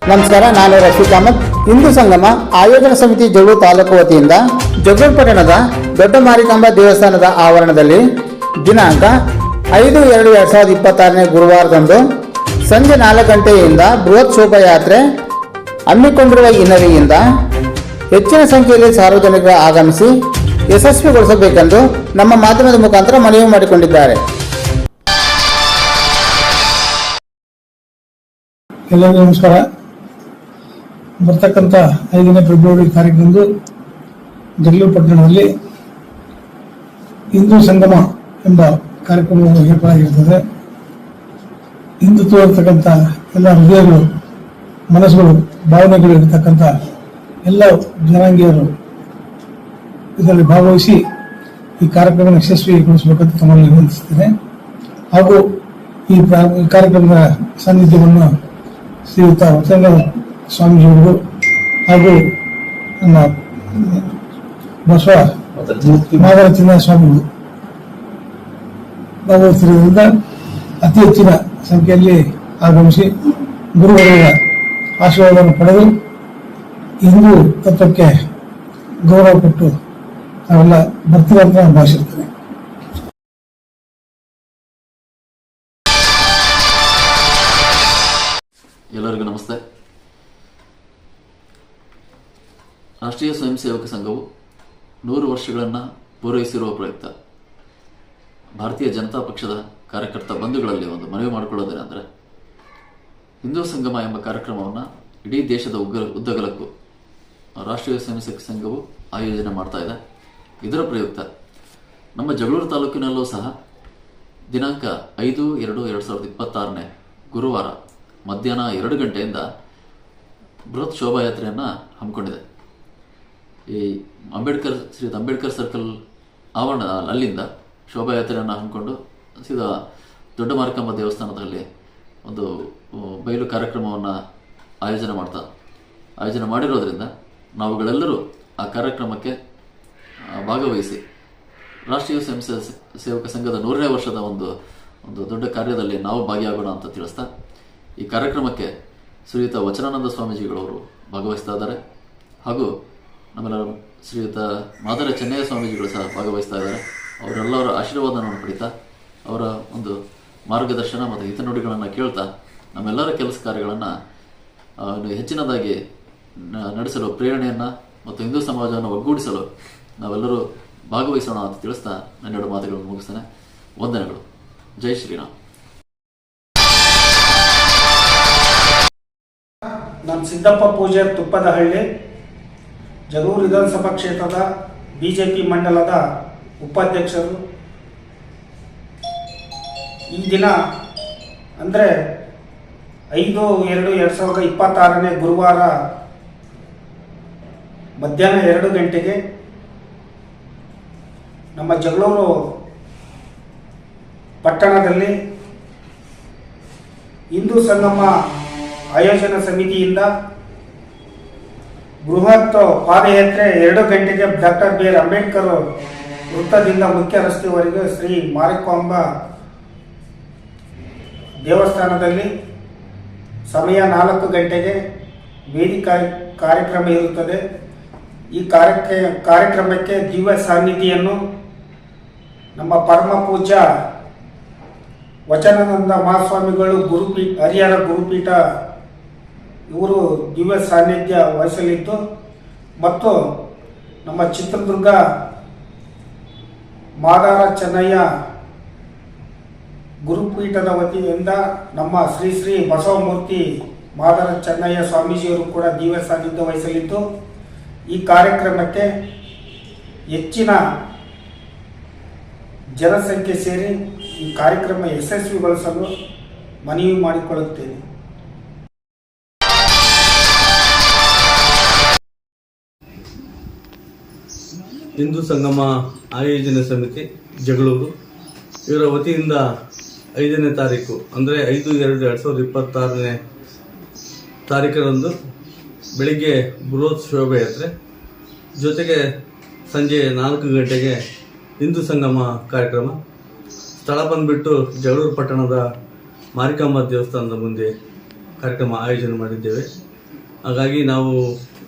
ನಮಸ್ಕಾರ, ನಾನು ರಫೀಕ್ ಅಹಮದ್. ಹಿಂದೂ ಸಂಗಮ ಆಯೋಜನಾ ಸಮಿತಿ ಜಗಳೂರು ತಾಲೂಕು ವತಿಯಿಂದ ಜಗಳೂರು ಪಟ್ಟಣದ ದೊಡ್ಡ ಮಾರಿಕಾಂಬ ದೇವಸ್ಥಾನದ ಆವರಣದಲ್ಲಿ ದಿನಾಂಕ 5/2/2026 ಗುರುವಾರದಂದು ಸಂಜೆ 4 ಗಂಟೆಯಿಂದ ಬೃಹತ್ ಶೋಭಾಯಾತ್ರೆ ಹಮ್ಮಿಕೊಂಡಿರುವ ಹಿನ್ನೆಲೆಯಿಂದ ಹೆಚ್ಚಿನ ಸಂಖ್ಯೆಯಲ್ಲಿ ಸಾರ್ವಜನಿಕರು ಆಗಮಿಸಿ ಯಶಸ್ವಿಗೊಳಿಸಬೇಕೆಂದು ನಮ್ಮ ಮಾಧ್ಯಮದ ಮುಖಾಂತರ ಮನವಿ ಮಾಡಿಕೊಂಡಿದ್ದಾರೆ. ಎಲ್ಲರಿಗೂ ನಮಸ್ಕಾರ. ಬರ್ತಕ್ಕಂಥ 5ನೇ ಫೆಬ್ರವರಿ ತಾರೀಕಿನಂದು ಜಗಳೂರು ಪಟ್ಟಣದಲ್ಲಿ ಹಿಂದೂ ಸಂಗಮ ಎಂಬ ಕಾರ್ಯಕ್ರಮವು ಏರ್ಪಾಡಾಗಿರುತ್ತದೆ. ಹಿಂದುತ್ವ ಇರತಕ್ಕಂಥ ಎಲ್ಲ ಹೃದಯಗಳು, ಮನಸ್ಸುಗಳು, ಭಾವನೆಗಳು ಇರತಕ್ಕಂಥ ಎಲ್ಲ ಜನಾಂಗೀಯರು ಇದರಲ್ಲಿ ಭಾಗವಹಿಸಿ ಈ ಕಾರ್ಯಕ್ರಮ ಯಶಸ್ವಿಗೊಳಿಸಬೇಕಂತ ತಮ್ಮಲ್ಲಿ ವಿನಂತಿಸುತ್ತೇನೆ. ಹಾಗೂ ಈ ಕಾರ್ಯಕ್ರಮದ ಸಾನ್ನಿಧ್ಯವನ್ನು ಶ್ರೀಯುತ ವಚನ ಸ್ವಾಮೀಜಿಯವರು ಹಾಗೂ ನಮ್ಮ ಬಸವ ಮಾದರ ಚಿನ್ನ ಸ್ವಾಮಿಗಳು ಭಾಗವಹಿಸಿರುವುದರಿಂದ ಅತಿ ಹೆಚ್ಚಿನ ಸಂಖ್ಯೆಯಲ್ಲಿ ಆಗಮಿಸಿ ಗುರುಗಳ ಆಶೀರ್ವಾದವನ್ನು ಪಡೆದು ಹಿಂದೂ ತತ್ವಕ್ಕೆ ಗೌರವ ಕೊಟ್ಟು ನಾವೆಲ್ಲ ಬರ್ತೀವಿ ಅಂತ ನಾನು ಭಾವಿಸಿರ್ತೇನೆ. ಎಲ್ಲರಿಗೂ ನಮಸ್ತೆ. ರಾಷ್ಟ್ರೀಯ ಸ್ವಯಂ ಸೇವಕ ಸಂಘವು 100 ವರ್ಷಗಳನ್ನು ಪೂರೈಸಿರುವ ಪ್ರಯುಕ್ತ ಭಾರತೀಯ ಜನತಾ ಪಕ್ಷದ ಕಾರ್ಯಕರ್ತ ಬಂಧುಗಳಲ್ಲಿ ಒಂದು ಮನವಿ ಮಾಡಿಕೊಳ್ಳೋದೇನೆಂದರೆ, ಹಿಂದೂ ಸಂಗಮ ಎಂಬ ಕಾರ್ಯಕ್ರಮವನ್ನು ಇಡೀ ದೇಶದ ಉದ್ದಗಲಕ್ಕೂ ರಾಷ್ಟ್ರೀಯ ಸ್ವಯಂ ಸೇವಕ ಸಂಘವು ಆಯೋಜನೆ ಮಾಡ್ತಾ ಇದೆ. ಇದರ ಪ್ರಯುಕ್ತ ನಮ್ಮ ಜಗಳೂರು ತಾಲೂಕಿನಲ್ಲೂ ಸಹ ದಿನಾಂಕ 5/2/2026 ಗುರುವಾರ ಮಧ್ಯಾಹ್ನ 2 ಗಂಟೆಯಿಂದ ಬೃಹತ್ ಶೋಭಾಯಾತ್ರೆಯನ್ನು ಹಮ್ಮಿಕೊಂಡಿದೆ. ಈ ಶ್ರೀ ಅಂಬೇಡ್ಕರ್ ಸರ್ಕಲ್ ಆವರಣ ಅಲ್ಲಿಂದ ಶೋಭಾಯಾತ್ರೆಯನ್ನು ಹಮ್ಮಿಕೊಂಡು ಸೀದಾ ದೊಡ್ಡ ಮಾರಿಕಾಂಬ ದೇವಸ್ಥಾನದಲ್ಲಿ ಒಂದು ಬಯಲು ಕಾರ್ಯಕ್ರಮವನ್ನು ಆಯೋಜನೆ ಮಾಡಿರೋದ್ರಿಂದ ನಾವುಗಳೆಲ್ಲರೂ ಆ ಕಾರ್ಯಕ್ರಮಕ್ಕೆ ಭಾಗವಹಿಸಿ ರಾಷ್ಟ್ರೀಯ ಸ್ವಯಂ ಸೇವಕ ಸಂಘದ 100ನೇ ವರ್ಷದ ಒಂದು ದೊಡ್ಡ ಕಾರ್ಯದಲ್ಲಿ ನಾವು ಭಾಗಿಯಾಗೋಣ ಅಂತ ತಿಳಿಸ್ತಾ, ಈ ಕಾರ್ಯಕ್ರಮಕ್ಕೆ ಶ್ರೀಯುತ ವಚನಾನಂದ ಸ್ವಾಮೀಜಿಗಳವರು ಭಾಗವಹಿಸ್ತಾ ಇದ್ದಾರೆ. ಹಾಗೂ ನಮ್ಮೆಲ್ಲರ ಶ್ರೀಯುತ ಮಾದರ ಚೆನ್ನಯ್ಯ ಸ್ವಾಮೀಜಿಗಳು ಸಹ ಭಾಗವಹಿಸ್ತಾ ಇದ್ದಾರೆ. ಅವರೆಲ್ಲರ ಆಶೀರ್ವಾದವನ್ನು ಪಡಿತಾ, ಅವರ ಒಂದು ಮಾರ್ಗದರ್ಶನ ಮತ್ತು ಹಿತನುಡಿಗಳನ್ನು ಕೇಳ್ತಾ ನಮ್ಮೆಲ್ಲರ ಕೆಲಸ ಕಾರ್ಯಗಳನ್ನು ಹೆಚ್ಚಿನದಾಗಿ ನಡೆಸಲು ಪ್ರೇರಣೆಯನ್ನು ಮತ್ತು ಹಿಂದೂ ಸಮಾಜವನ್ನು ಒಗ್ಗೂಡಿಸಲು ನಾವೆಲ್ಲರೂ ಭಾಗವಹಿಸೋಣ ಅಂತ ತಿಳಿಸ್ತಾ ನನ್ನೆರಡು ಮಾತುಗಳನ್ನು ಮುಗಿಸ್ತೇನೆ. ವಂದನೆಗಳು. ಜೈ ಶ್ರೀರಾಮ್. ನಾನು ಸಿದ್ದಪ್ಪ ಪೂಜಾರ್ ತುಪ್ಪದಹಳ್ಳಿ, ಜಗಳೂರು ವಿಧಾನಸಭಾ ಕ್ಷೇತ್ರದ ಬಿಜೆಪಿ ಮಂಡಲದ ಉಪಾಧ್ಯಕ್ಷರು. ಈ ದಿನ ಅಂದರೆ 5/2/2026 ಗುರುವಾರ ಮಧ್ಯಾಹ್ನ 2 ಗಂಟೆಗೆ ನಮ್ಮ ಜಗಳೂರು ಪಟ್ಟಣದಲ್ಲಿ ಹಿಂದೂ ಸಂಗಮ ಆಯೋಜನಾ ಸಮಿತಿಯಿಂದ ಬೃಹತ್ ಪಾದಯಾತ್ರೆ 2 ಗಂಟೆಗೆ ಡಾಕ್ಟರ್ ಬಿ ಆರ್ ಅಂಬೇಡ್ಕರ್ ವೃತ್ತದಿಂದ ಮುಖ್ಯ ರಸ್ತೆವರೆಗೆ ಶ್ರೀ ಮಾರಿಕಾಂಬ ದೇವಸ್ಥಾನದಲ್ಲಿ ಸಮಯ 4 ಗಂಟೆಗೆ ವೇದಿಕೆ ಕಾರ್ಯಕ್ರಮ ಇರುತ್ತದೆ. ಈ ಕಾರ್ಯಕ್ರಮಕ್ಕೆ ದಿವ್ಯ ಸಾನ್ನಿಧ್ಯವನ್ನು ನಮ್ಮ ಪರಮ ಪೂಜ್ಯ ವಚನಾನಂದ ಮಹಾಸ್ವಾಮಿಗಳು ಹರಿಹರ ಗುರುಪೀಠ ಇವರು ದಿವ್ಯ ಸಾನ್ನಿಧ್ಯ ವಹಿಸಲಿದ್ದು, ಮತ್ತು ನಮ್ಮ ಚಿತ್ರದುರ್ಗ ಮಾದಾರ ಚೆನ್ನಯ್ಯ ಗುರುಪೀಠದ ವತಿಯಿಂದ ನಮ್ಮ ಶ್ರೀ ಶ್ರೀ ಬಸವಮೂರ್ತಿ ಮಾದಾರ ಚೆನ್ನಯ್ಯ ಸ್ವಾಮೀಜಿಯವರು ಕೂಡ ದಿವ್ಯ ಸಾನ್ನಿಧ್ಯ ವಹಿಸಲಿದ್ದು, ಈ ಕಾರ್ಯಕ್ರಮಕ್ಕೆ ಹೆಚ್ಚಿನ ಜನಸಂಖ್ಯೆ ಸೇರಿ ಈ ಕಾರ್ಯಕ್ರಮ ಯಶಸ್ವಿಗೊಳಿಸಲು ಮನವಿ ಮಾಡಿಕೊಳ್ಳುತ್ತೇನೆ. ಹಿಂದೂ ಸಂಗಮ ಆಯೋಜನೆ ಸಮಿತಿ ಜಗಳೂರು ಇವರ ವತಿಯಿಂದ 5ನೇ ತಾರೀಕು ಅಂದರೆ 5/2/2026 ತಾರೀಕರಂದು ಬೆಳಿಗ್ಗೆ ಬೃಹತ್ ಶೋಭಾಯಾತ್ರೆ ಜೊತೆಗೆ ಸಂಜೆ 4 ಗಂಟೆಗೆ ಹಿಂದೂ ಸಂಗಮ ಕಾರ್ಯಕ್ರಮ. ಸ್ಥಳ ಬಂದುಬಿಟ್ಟು ಜಗಳೂರು ಪಟ್ಟಣದ ಮಾರಿಕಾಂಬ ದೇವಸ್ಥಾನದ ಮುಂದೆ ಕಾರ್ಯಕ್ರಮ ಆಯೋಜನೆ ಮಾಡಿದ್ದೇವೆ. ಹಾಗಾಗಿ ನಾವು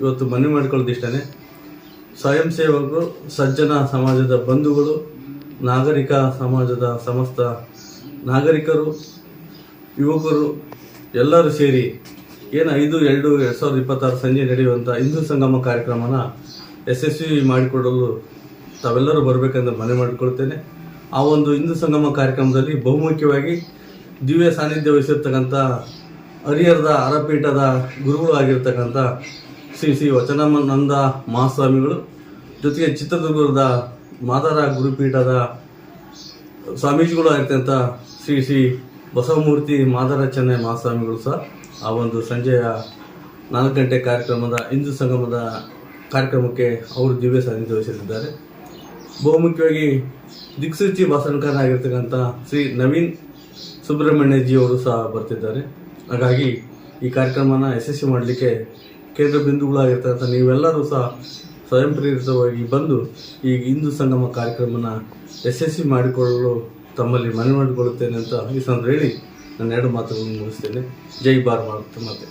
ಇವತ್ತು ಮನವಿ ಮಾಡಿಕೊಳ್ಳೋದಿಷ್ಟೇ, ಸ್ವಯಂ ಸೇವಕರು, ಸಜ್ಜನ ಸಮಾಜದ ಬಂಧುಗಳು, ನಾಗರಿಕ ಸಮಾಜದ ಸಮಸ್ತ ನಾಗರಿಕರು, ಯುವಕರು ಎಲ್ಲರೂ ಸೇರಿ ಏನು 5/2/2026 ಸಂಜೆ ನಡೆಯುವಂಥ ಹಿಂದೂ ಸಂಗಮ ಕಾರ್ಯಕ್ರಮನ ಯಶಸ್ವಿ ಮಾಡಿಕೊಡಲು ತಾವೆಲ್ಲರೂ ಬರಬೇಕೆಂದು ಮನವಿ ಮಾಡಿಕೊಳ್ತೇನೆ. ಆ ಒಂದು ಹಿಂದೂ ಸಂಗಮ ಕಾರ್ಯಕ್ರಮದಲ್ಲಿ ಬಹುಮುಖ್ಯವಾಗಿ ದಿವ್ಯ ಸಾನ್ನಿಧ್ಯ ವಹಿಸಿರ್ತಕ್ಕಂಥ ಹರಿಹರದ ಹರಪೀಠದ ಗುರುಗಳು ಆಗಿರ್ತಕ್ಕಂಥ ಶ್ರೀ ಶ್ರೀ ವಚನಾನಂದ ಮಹಾಸ್ವಾಮಿಗಳು, ಜೊತೆಗೆ ಚಿತ್ರದುರ್ಗದ ಮಾದಾರ ಗುರುಪೀಠದ ಸ್ವಾಮೀಜಿಗಳು ಆಗಿರ್ತಕ್ಕಂಥ ಶ್ರೀ ಶ್ರೀ ಬಸವಮೂರ್ತಿ ಮಾದಾರ ಚೆನ್ನೈ ಮಹಾಸ್ವಾಮಿಗಳು ಸಹ ಆ ಒಂದು ಸಂಜೆಯ 4 ಗಂಟೆ ಕಾರ್ಯಕ್ರಮದ ಹಿಂದೂ ಸಂಗಮದ ಕಾರ್ಯಕ್ರಮಕ್ಕೆ ಅವರು ದಿವ್ಯ ಸಾನ್ನಿಧ್ಯ ವಹಿಸಲಿದ್ದಾರೆ. ಬಹುಮುಖ್ಯವಾಗಿ ದಿಕ್ಸೂಚಿ ಭಾಷಣಕಾರರಾಗಿರ್ತಕ್ಕಂಥ ಶ್ರೀ ನವೀನ್ ಸುಬ್ರಹ್ಮಣ್ಯಜಿಯವರು ಸಹ ಬರ್ತಿದ್ದಾರೆ. ಹಾಗಾಗಿ ಈ ಕಾರ್ಯಕ್ರಮನ ಯಶಸ್ವಿ ಮಾಡಲಿಕ್ಕೆ ಕೇಂದ್ರ ಬಿಂದುಗಳಾಗಿರ್ತಕ್ಕಂಥ ನೀವೆಲ್ಲರೂ ಸಹ ಸ್ವಯಂ ಪ್ರೇರಿತವಾಗಿ ಬಂದು ಈ ಹಿಂದೂ ಸಂಗಮ ಕಾರ್ಯಕ್ರಮನ ಯಶಸ್ವಿ ಮಾಡಿಕೊಳ್ಳಲು ತಮ್ಮಲ್ಲಿ ಮನವಿ ಮಾಡಿಕೊಳ್ಳುತ್ತೇನೆ ಅಂತ ಈ ಸಂದರ್ಭ ಹೇಳಿ ನನ್ನ 2 ಮಾತುಗಳನ್ನು ಮುಗಿಸ್ತೇನೆ. ಜೈ ಭಾರತ್ ಮಾತೆ.